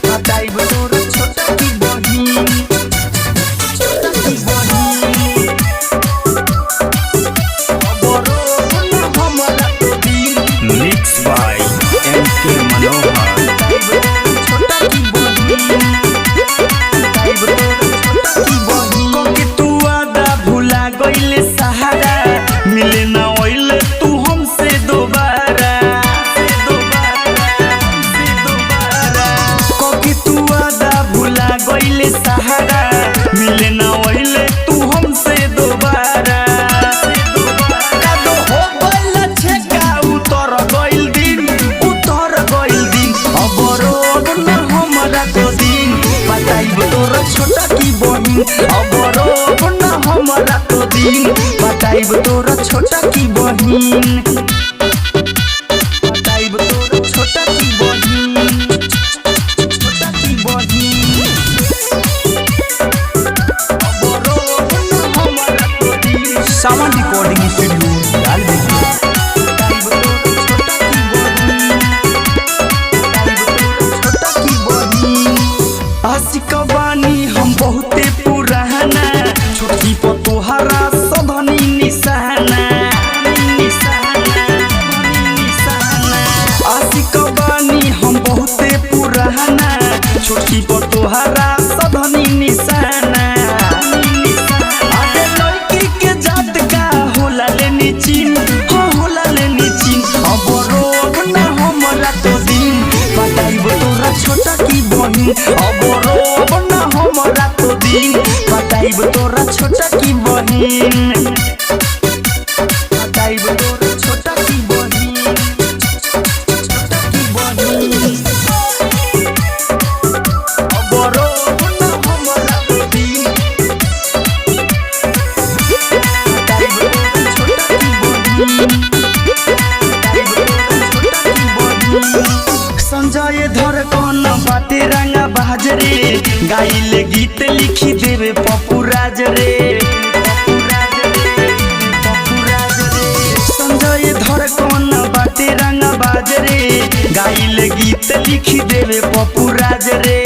बताइब तोर छोटा की बहिन, छोटा की बहिन अबरो न हमरा तो दिन। मिक्स बाय MK मनोहर। बताइब तोर छोटा की बहिन, बताइब तोर छोटा की बहिन। कोके तू आदा भुला गइले सहारा, मिले ना ओइले तू हमसे दोबारा। कोके तू आदा भुला गइले सहारा, मिले ना ओइले तू हमसे दोबारा। कादो हो गइल छेका उतर गइल दिन, उतर गइल दिन अबरो न हमरा तो दिन। बताइब तोर छोटा की बहिन अबरो न हमरा तो दिन। बताइब तोर छोटा की बहिन, बताइब तोर छोटा की बहिन, छोटा की बहिन अबरो न हमरा तो दिन। सावन रिकॉर्डिंग स्टूडियो लालगंज। बताइब तोर छोटा की बहिन, बताइब तोर छोटा की बहिन। आशिक बानी हम बहुते पुराना, छोटी पर तोहरा सधनी निशाना। आशिक बानी हम बहुते पुराना, छोटी पर तोहरा सधनी निशाना। आगे लड़की के जात का होला लेनी चिन, हाँ होला लेनी चिन अबरो न हमरा तो दिन। बताइब तोरा छोटा की बहिन अबरो न हमरा तो दिन। बताइब तोरा छोटा की बहिन, बताइब तोर छोटा की बहिन, छोटा की बहिन अबरो न हमरा तो दिन। बताइब तोर छोटा की बहिन, बताइब तोर छोटा की बहिन। संजय धड़कन बाटे रंगा बाजरे, गाइले गीत लिखी देवे पप्पू राज रे। संजय धड़कन बाटे रंगा बाजरे, गाइले गीत लिखी देवे पप्पू राज रे।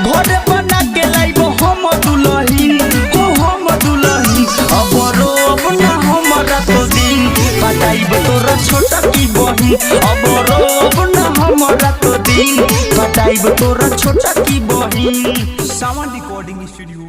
घर बना के लाइब हम दुलहिन, हो हम दुलहिन अबरो न हमरा तो दिन। बताइब तोरा छोटा की बहिन अबरो न हमरा तो दिन। बताइब तोरा छोटा की बहिन। सावन रिकॉर्डिंग स्टूडियो